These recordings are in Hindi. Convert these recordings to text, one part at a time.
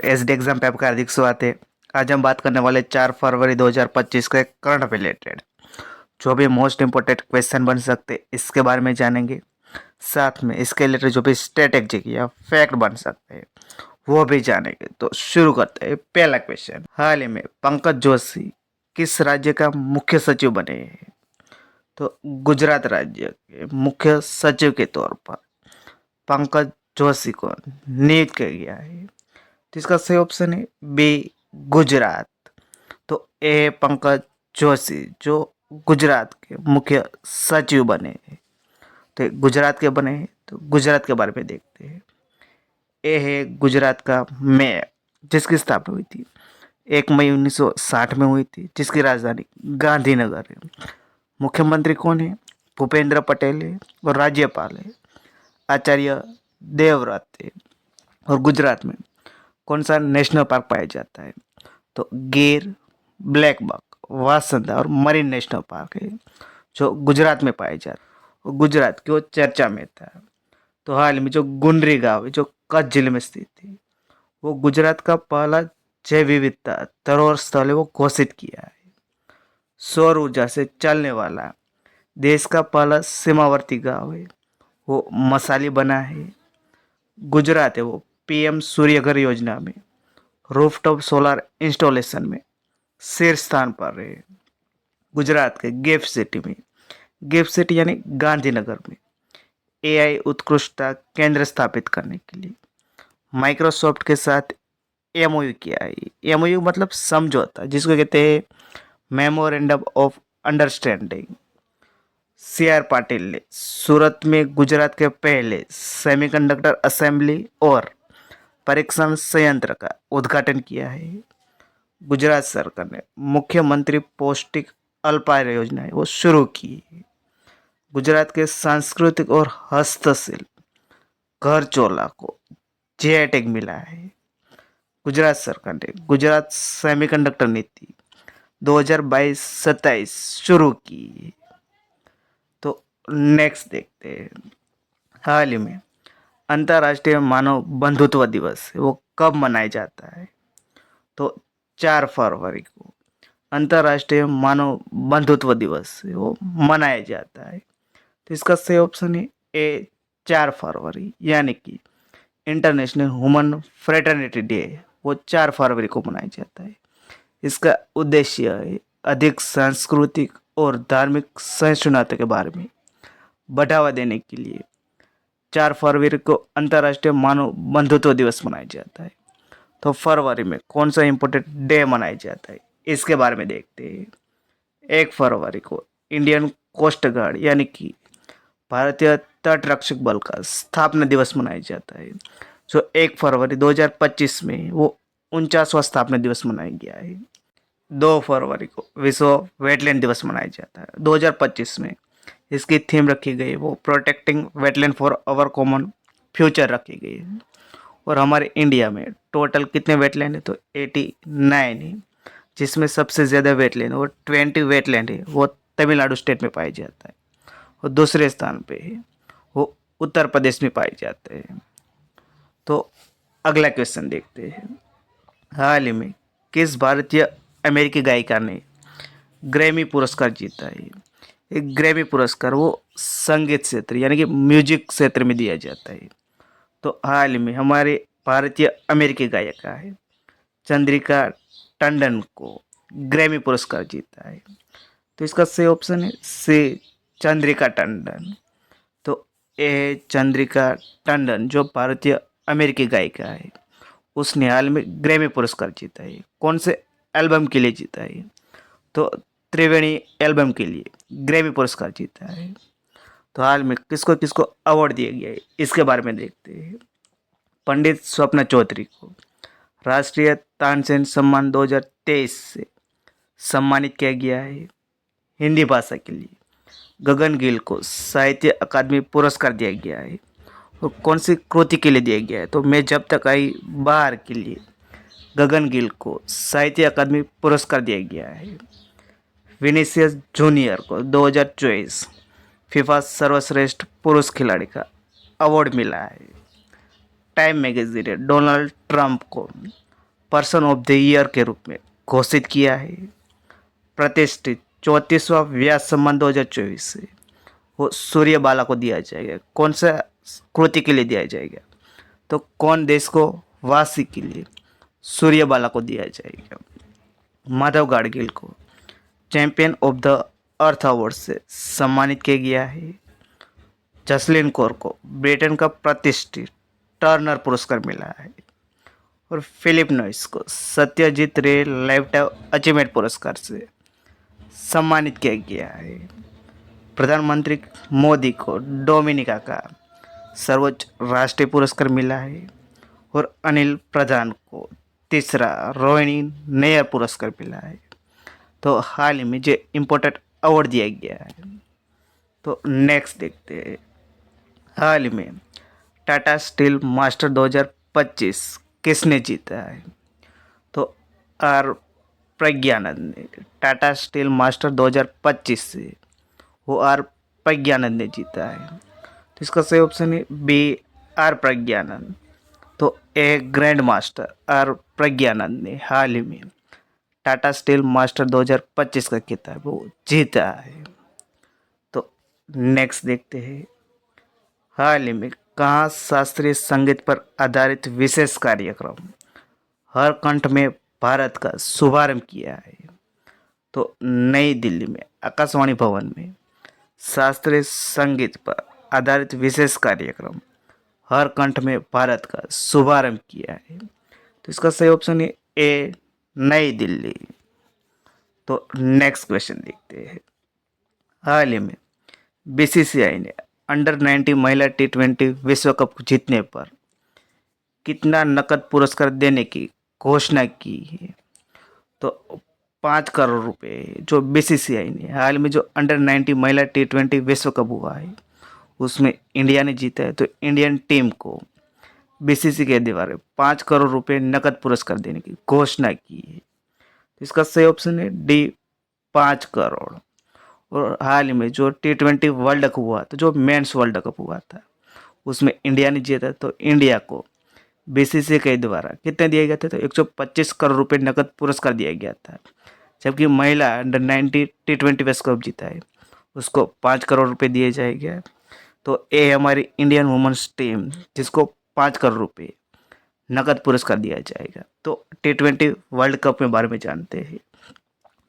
एसडी एग्जाम पे आपका हार्दिक स्वागत है। आज हम बात करने वाले 4 फरवरी 2025 के करंट अफेयर रिलेटेड जो भी मोस्ट इंपोर्टेंट क्वेश्चन बन सकते हैं इसके बारे में जानेंगे। साथ में इसके रिलेटेड जो भी स्ट्रेटेजी या फैक्ट बन सकते हैं वो भी जानेंगे। तो शुरू करते हैं। पहला क्वेश्चन, हाल ही में पंकज जोशी किस राज्य का मुख्य सचिव बने हैं? तो गुजरात राज्य के मुख्य सचिव के तौर पर पंकज जोशी को नियुक्त किया गया है। तो इसका सही ऑप्शन है बी, गुजरात। तो ए पंकज जोशी जो गुजरात के मुख्य सचिव बने हैं। तो ये गुजरात के बने हैं, तो गुजरात के बारे में देखते हैं। ए है गुजरात का मेयर जिसकी स्थापना हुई थी 1 मई 1960 में हुई थी, जिसकी राजधानी गांधीनगर है। मुख्यमंत्री कौन है? भूपेंद्र पटेल है। और राज्यपाल है आचार्य देवव्रत है। और गुजरात में कौन सा नेशनल पार्क पाया जाता है? तो गिर, ब्लैक बक, वासंदा और मरीन नेशनल पार्क है जो गुजरात में पाए जाते हैं। और गुजरात की वो चर्चा में था। तो हाल में जो गुंडरी गांव है जो कच्छ जिले में स्थित है वो गुजरात का पहला जैव विविधता धरोहर स्थल है वो घोषित किया है। सौर ऊर्जा से चलने वाला देश का पहला सीमावर्ती गांव है वो मसाली बना है। गुजरात है वो पीएम सूर्यघर योजना में रूफटॉप सोलर इंस्टॉलेशन में शीर्ष स्थान पर रहे। गुजरात के गिफ्ट सिटी यानी गांधीनगर में एआई उत्कृष्टता केंद्र स्थापित करने के लिए माइक्रोसॉफ्ट के साथ एमओयू किया है। एमओयू मतलब समझौता, जिसको कहते हैं memorandum of understanding. CR Patil ने सूरत में गुजरात के पहले सेमीकंडक्टर असेंबली और परीक्षण संयंत्र का उद्घाटन किया है। गुजरात सरकार ने मुख्यमंत्री पौष्टिक अल्पाहार योजना है वो शुरू की है। गुजरात के सांस्कृतिक और हस्तशिल्प घर चोला को जीआई टैग मिला है। गुजरात सरकार ने गुजरात सेमीकंडक्टर नीति 2022-27 शुरू की है। तो नेक्स्ट देखते हैं, हाल ही में अंतर्राष्ट्रीय मानव बंधुत्व दिवस है वो कब मनाया जाता है? तो 4 फरवरी को अंतर्राष्ट्रीय मानव बंधुत्व दिवस है वो मनाया जाता है। तो इसका सही ऑप्शन है ए, 4 फरवरी, यानी कि इंटरनेशनल ह्यूमन फ्रेटर्निटी डे वो 4 फरवरी को मनाया जाता है। इसका उद्देश्य है अधिक सांस्कृतिक और धार्मिक सहिष्णुता के बारे में बढ़ावा देने के लिए 4 फरवरी को अंतर्राष्ट्रीय मानव बंधुत्व दिवस मनाया जाता है। तो फरवरी में कौन सा इंपॉर्टेंट डे मनाया जाता है इसके बारे में देखते हैं। 1 फरवरी को इंडियन कोस्ट गार्ड यानी कि भारतीय तट रक्षक बल का स्थापना दिवस मनाया जाता है। जो 1 फरवरी 2025 में वो 49वां स्थापना दिवस मनाया गया है। 2 फरवरी को विश्व वेटलैंड दिवस मनाया जाता है 2025 में। इसकी थीम रखी गई वो protecting wetland for our common future रखी गई है। और हमारे इंडिया में टोटल कितने वेटलैंड है? तो 89 है, जिसमें सबसे ज़्यादा वेटलैंड वो 20 वेटलैंड है वो तमिलनाडु स्टेट में पाया जाता है। और दूसरे स्थान पे है वो उत्तर प्रदेश में पाए जाते हैं। तो अगला क्वेश्चन देखते हैं, हाल ही में किस भारतीय अमेरिकी गायिका ने ग्रैमी पुरस्कार जीता है? एक ग्रैमी पुरस्कार वो संगीत क्षेत्र यानी कि म्यूजिक क्षेत्र में दिया जाता है। तो हाल ही में हमारे भारतीय अमेरिकी गायिका है चंद्रिका टंडन को ग्रैमी पुरस्कार जीता है। तो इसका सही ऑप्शन है सी, चंद्रिका टंडन। तो ए चंद्रिका टंडन जो भारतीय अमेरिकी गायिका है उसने हाल में ग्रैमी पुरस्कार जीता है। कौन से एल्बम के लिए जीता है? तो त्रिवेणी एल्बम के लिए ग्रैमी पुरस्कार जीता है। तो हाल में किसको किसको अवार्ड दिया गया है इसके बारे में देखते हैं। पंडित स्वप्ना चौधरी को राष्ट्रीय तानसेन सम्मान 2023 से सम्मानित किया गया है हिंदी भाषा के लिए। गगन गिल को साहित्य अकादमी पुरस्कार दिया गया है। और कौन सी कृति के लिए दिया गया है? तो मैं जब तक आई बाहर के लिए गगन गिल को साहित्य अकादमी पुरस्कार दिया गया है। विनीसियस जूनियर को 2024 फीफा सर्वश्रेष्ठ पुरुष खिलाड़ी का अवार्ड मिला है। टाइम मैगजीन ने डोनाल्ड ट्रंप को पर्सन ऑफ द ईयर के रूप में घोषित किया है। प्रतिष्ठित 34वां व्यास सम्मान 2024 से वो सूर्यबाला को दिया जाएगा। कौन सा कृति के लिए दिया जाएगा? तो कौन देश को वासी के लिए सूर्यबाला को दिया जाएगा? माधव गाडगिल को champion of the earth award से सम्मानित किया गया है। जसलिन कौर को ब्रिटेन का प्रतिष्ठित टर्नर पुरस्कार मिला है। और फिलिप नॉइस को सत्यजीत रे लाइफ टाइम अचीवमेंट पुरस्कार से सम्मानित किया गया है। प्रधानमंत्री मोदी को डोमिनिका का सर्वोच्च राष्ट्रीय पुरस्कार मिला है। और अनिल प्रधान को तीसरा रोहिणी नैयर पुरस्कार मिला है। तो हाल ही में जो इम्पोर्टेंट अवार्ड दिया गया है, तो नेक्स्ट देखते हैं। हाल ही में टाटा स्टील मास्टर 2025 किसने जीता है? तो आर प्रज्ञानंद ने टाटा स्टील मास्टर 2025 से वो आर प्रज्ञानंद ने जीता है। तो इसका सही ऑप्शन है बी, आर प्रज्ञानंद। तो a grand master R Praggnanandhaa ने हाल ही में टाटा स्टील मास्टर 2025 का खिताब वो जीता है। तो नेक्स्ट देखते हैं। हाल ही में कहाँ शास्त्रीय संगीत पर आधारित विशेष कार्यक्रम हर कंठ में भारत का शुभारंभ किया है? तो नई दिल्ली में आकाशवाणी भवन में शास्त्रीय संगीत पर आधारित विशेष कार्यक्रम हर कंठ में भारत का शुभारंभ किया है। तो इसका सही ऑप्शन है ए, नई दिल्ली। तो नेक्स्ट क्वेश्चन देखते हैं। हाल ही में बीसीसीआई ने अंडर-19 महिला T20 विश्व कप जीतने पर कितना नकद पुरस्कार देने की घोषणा की है? तो 5 करोड़ रुपए जो बीसीसीआई ने हाल में जो अंडर-19 महिला T20 विश्व कप हुआ है उसमें इंडिया ने जीता है, तो इंडियन टीम को बीसीसीआई के द्वारा 5 करोड़ रुपए नकद पुरस्कार देने की घोषणा की है। तो इसका सही ऑप्शन है डी, 5 करोड़। और हाल ही में जो T20 वर्ल्ड कप हुआ था, जो मेंस वर्ल्ड कप हुआ था, उसमें इंडिया ने जीता, तो इंडिया को बीसीसीआई के द्वारा कितने दिए गए थे? तो 125 करोड़ रुपए नकद पुरस्कार दिया गया था। जबकि महिला अंडर-19 T20 विश्व कप जीता है उसको 5 करोड़ रुपए दिए जाएंगे। तो ये हमारी इंडियन वुमेन्स टीम जिसको 5 करोड़ रुपए नकद पुरस्कार दिया जाएगा। तो T20 वर्ल्ड कप में बारे में जानते हैं।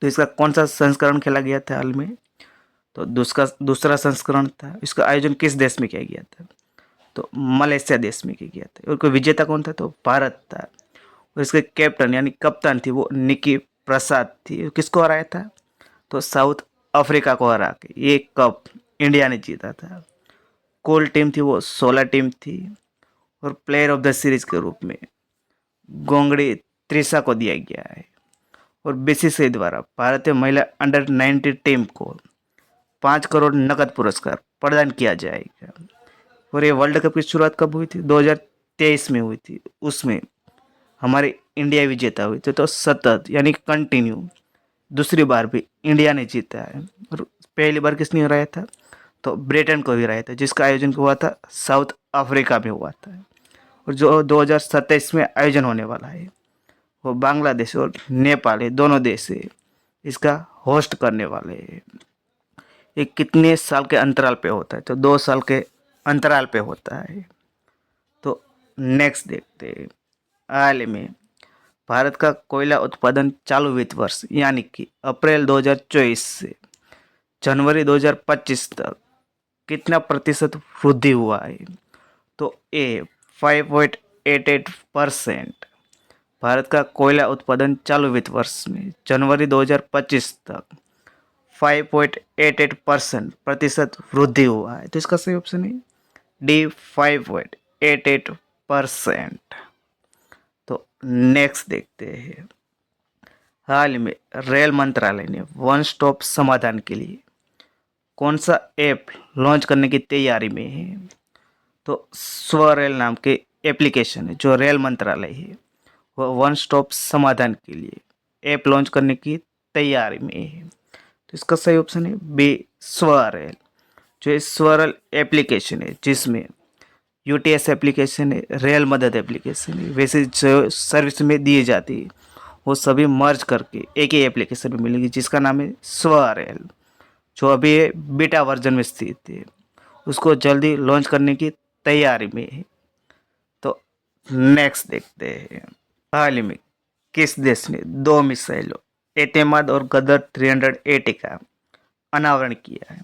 तो इसका कौन सा संस्करण खेला गया था हाल में? तो दूसरा संस्करण था। इसका आयोजन किस देश में किया गया था? तो मलेशिया देश में किया गया था। और कोई विजेता कौन था? तो भारत था। और इसके कैप्टन यानी कप्तान थी वो निकी प्रसाद थी। किसको हराया था? तो साउथ अफ्रीका को हरा के ये कप इंडिया ने जीता था। कुल टीम थी वो 16 टीम थी। और प्लेयर ऑफ द सीरीज के रूप में गोंगड़ी त्रिशा को दिया गया है। और बीसीसीआई द्वारा भारतीय महिला अंडर-19 टीम को 5 करोड़ नकद पुरस्कार प्रदान किया जाएगा। और ये वर्ल्ड कप की शुरुआत कब हुई थी? 2023 में हुई थी। उसमें हमारी इंडिया विजेता हुई थी। तो सतत यानी कंटिन्यू दूसरी बार भी इंडिया ने जीता है। और पहली बार किसने हराया था? तो ब्रिटेन को भी हराया था, जिसका आयोजन हुआ था साउथ अफ्रीका में हुआ था। और जो 2027 में आयोजन होने वाला है वो बांग्लादेश और नेपाल है, दोनों देश से इसका होस्ट करने वाले हैं। ये कितने साल के अंतराल पे होता है? तो 2 साल के अंतराल पे होता है। तो नेक्स्ट देखते हैं। हाल में भारत का कोयला उत्पादन चालू वित्त वर्ष यानी कि अप्रैल 2024 से जनवरी 2025 तक कितना प्रतिशत वृद्धि हुआ है? तो ए 5.88%। भारत का कोयला उत्पादन चालू वित्त वर्ष में जनवरी 2025 तक 5.88% प्रतिशत वृद्धि हुआ है। तो इसका सही ऑप्शन है डी, 5.88%। तो नेक्स्ट देखते हैं। हाल में रेल मंत्रालय ने वन स्टॉप समाधान के लिए कौन सा ऐप लॉन्च करने की तैयारी में है? तो स्वरेल नाम के एप्लीकेशन है जो रेल मंत्रालय है वो वन स्टॉप समाधान के लिए ऐप लॉन्च करने की तैयारी में है। तो इसका सही ऑप्शन है बी, स्वरेल। जो स्वरेल एप्लीकेशन है जिसमें यूटीएस एप्लीकेशन है, रेल मदद एप्लीकेशन है, वैसे जो सर्विस में दी जाती है वो सभी मर्ज करके एक ही एप्लीकेशन में मिलेगी जिसका नाम है स्वरेल, जो अभी बीटा वर्जन में स्थित है। उसको जल्दी लॉन्च करने की तैयारी में है। तो नेक्स्ट देखते हैं, हाल ही में किस देश ने दो मिसाइलों एतेमाद और गदर 380 का अनावरण किया है?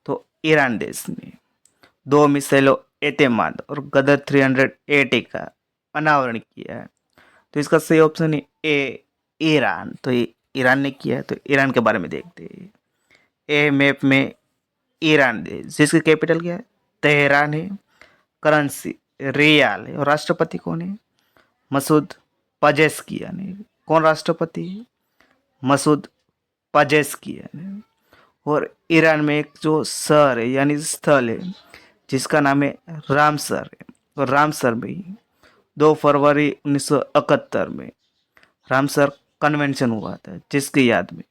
तो ईरान देश ने दो मिसाइलों एतेमाद और गदर 380 का अनावरण किया है। तो इसका सही ऑप्शन है ए, ईरान। तो ये ईरान ने किया है, तो ईरान के बारे में देखते हैं। ए मैप में ईरान देश, जिसकी कैपिटल क्या है? तेहरान है। करेंसी रियाल है। और राष्ट्रपति कौन है? मसूद पजेस्कियान है। कौन राष्ट्रपति है? मसूद पजेस्कियान है। और ईरान में एक जो शहर है यानी स्थल है जिसका नाम है रामसर है। और रामसर में ही 2 फरवरी 1971 में रामसर कन्वेंशन हुआ था, जिसकी याद में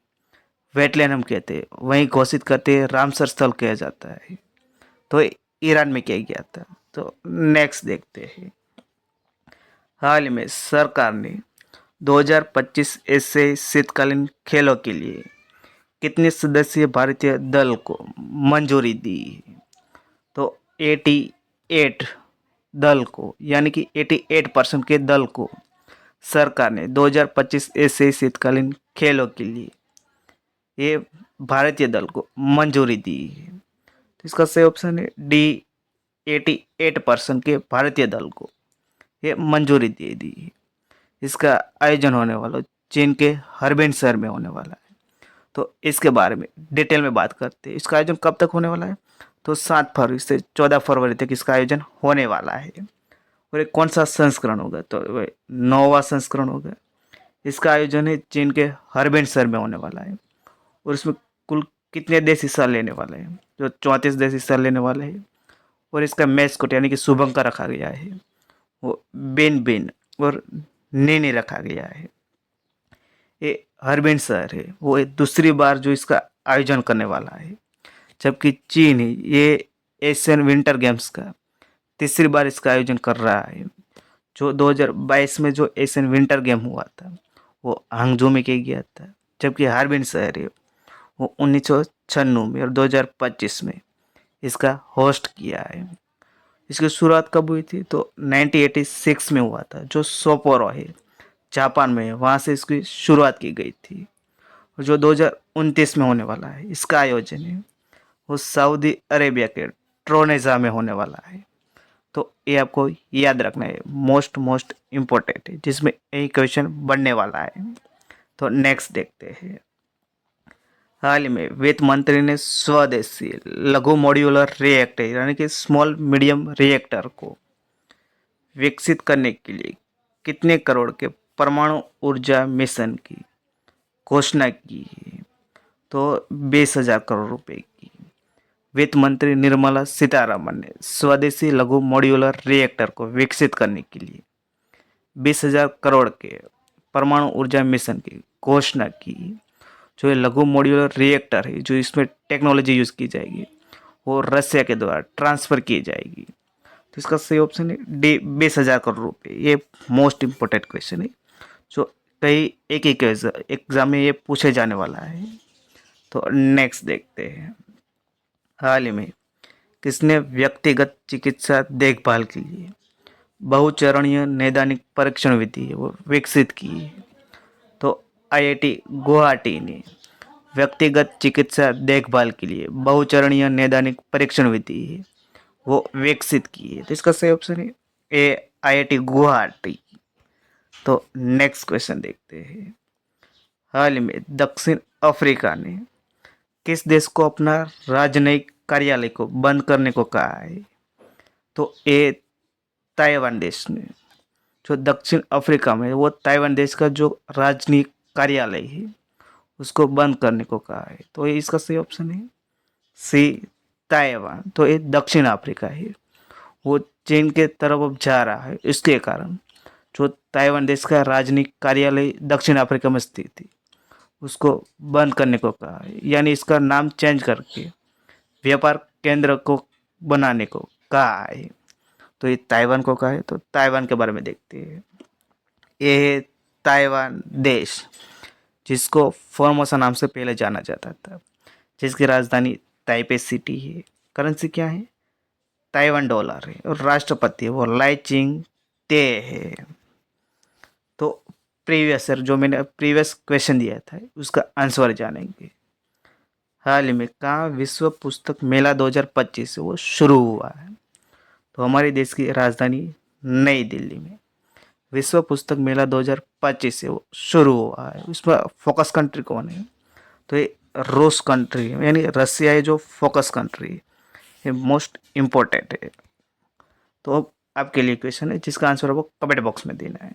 वेटलैंड हम कहते हैं, वहीं घोषित करते हैं रामसर स्थल किया जाता है। तो ईरान में किया गया था। तो नेक्स्ट देखते हैं, हाल ही में सरकार ने 2025 एशियाई शीतकालीन खेलों के लिए कितने सदस्यीय भारतीय दल को मंजूरी दी? तो 88 दल को, यानी कि 88% के दल को सरकार ने 2025 एशियाई शीतकालीन खेलों के लिए ये भारतीय दल को मंजूरी दी है। तो इसका सही ऑप्शन है डी, 88% के भारतीय दल को ये मंजूरी दे दी है। इसका आयोजन होने वाला चीन के हर्बिन शहर में होने वाला है। तो इसके बारे में डिटेल में बात करते हैं। इसका आयोजन कब तक होने वाला है? तो 7 फरवरी से 14 फरवरी तक इसका आयोजन होने वाला है। और ये कौन सा संस्करण होगा? तो 9वां संस्करण होगा। इसका आयोजन है चीन के हर्बिन शहर में होने वाला है। और इसमें कुल कितने देश हिस्सा लेने वाले हैं? जो 34 देश हिस्सा लेने वाले हैं। और इसका मैस्कोट यानी कि शुभंकर रखा गया है वो बिन बिन और नीनी रखा गया है। ये हर्बिन शहर है वो दूसरी बार जो इसका आयोजन करने वाला है, जबकि चीन ही ये एशियन विंटर गेम्स का तीसरी बार इसका आयोजन कर रहा है। जो 2022 में जो एशियन विंटर गेम हुआ था वो हांगझू में किया गया था, जबकि हार्बिन शहर है वो 1996 में और 2025 में इसका होस्ट किया है। इसकी शुरुआत कब हुई थी? तो 1986 में हुआ था, जो सोपोरो है जापान में है, वहाँ से इसकी शुरुआत की गई थी। और जो 2029 में होने वाला है इसका आयोजन है वो सऊदी अरेबिया के ट्रोनेजा में होने वाला है। तो ये आपको याद रखना है, मोस्ट इम्पोर्टेंट है, जिसमें एक क्वेश्चन बनने वाला है। तो नेक्स्ट देखते हैं, हाल ही में वित्त मंत्री ने स्वदेशी लघु मॉड्यूलर रिएक्टर यानी कि स्मॉल मीडियम रिएक्टर को विकसित करने के लिए कितने करोड़ के परमाणु ऊर्जा मिशन की घोषणा की है? तो 20,000 करोड़ रुपए की। वित्त मंत्री निर्मला सीतारमण ने स्वदेशी लघु मॉड्यूलर रिएक्टर को विकसित करने के लिए 20,000 करोड़ के परमाणु ऊर्जा मिशन की घोषणा की। जो ये लघु मॉड्यूलर रिएक्टर है, जो इसमें टेक्नोलॉजी यूज़ की जाएगी वो रसिया के द्वारा ट्रांसफ़र की जाएगी। तो इसका सही ऑप्शन है डी, 20,000 करोड़ रुपये। ये मोस्ट इम्पोर्टेंट क्वेश्चन है जो कई एक एग्जाम में ये पूछे जाने वाला है। तो नेक्स्ट देखते हैं, हाल ही में किसने व्यक्तिगत चिकित्सा देखभाल के लिए बहुचरणीय नैदानिक परीक्षण विधि है वो विकसित की है? तो आईआईटी गुवाहाटी ने व्यक्तिगत चिकित्सा देखभाल के लिए बहुचरणीय नैदानिक परीक्षण विधि है वो विकसित की है। तो इसका सही ऑप्शन है ए, आईआईटी गुवाहाटी। तो नेक्स्ट क्वेश्चन देखते हैं, हाल ही में दक्षिण अफ्रीका ने किस देश को अपना राजनयिक कार्यालय को बंद करने को कहा है? तो ए, ताइवान देश ने। जो दक्षिण अफ्रीका में वो ताइवान देश का जो राजनयिक कार्यालय है उसको बंद करने को कहा है। तो ये इसका सही ऑप्शन है सी, ताइवान। तो ये दक्षिण अफ्रीका है वो चीन के तरफ अब जा रहा है, इसके कारण जो ताइवान देश का राजनयिक कार्यालय दक्षिण अफ्रीका में स्थित थी उसको बंद करने को कहा है, यानी इसका नाम चेंज करके व्यापार केंद्र को बनाने को कहा है। तो ये ताइवान को कहा है, तो ताइवान के बारे में देखते हैं। ये है ताइवान देश, जिसको फॉर्मोसा नाम से पहले जाना जाता था, जिसकी राजधानी ताइपे सिटी है। करेंसी क्या है? ताइवान डॉलर है। और राष्ट्रपति है वो लाई चिंग ते है। तो प्रीवियस सर, जो मैंने प्रीवियस क्वेश्चन दिया था उसका आंसर जानेंगे। हाल ही में कहाँ विश्व पुस्तक मेला 2025 वो शुरू हुआ है? तो हमारे देश की राजधानी नई दिल्ली में विश्व पुस्तक मेला 2025 से वो शुरू हुआ है। उसमें फोकस कंट्री कौन है? तो ये रूस कंट्री है, यानी रसिया है जो फोकस कंट्री है, ये मोस्ट इम्पोर्टेंट है। तो अब आपके लिए क्वेश्चन है जिसका आंसर आपको कमेंट बॉक्स में देना है।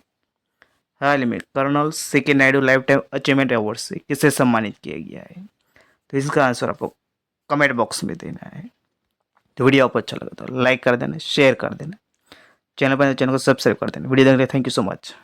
हाल ही में colonel C K. Naidu lifetime achievement award से किसे सम्मानित किया गया है? तो इसका आंसर आपको कमेंट बॉक्स में देना है। तो वीडियो आपको अच्छा लगा तो लाइक कर देना, शेयर कर देना, चैनल पर चैनल को सब्सक्राइब कर देना। वीडियो देखने के लिए थैंक यू सो मच।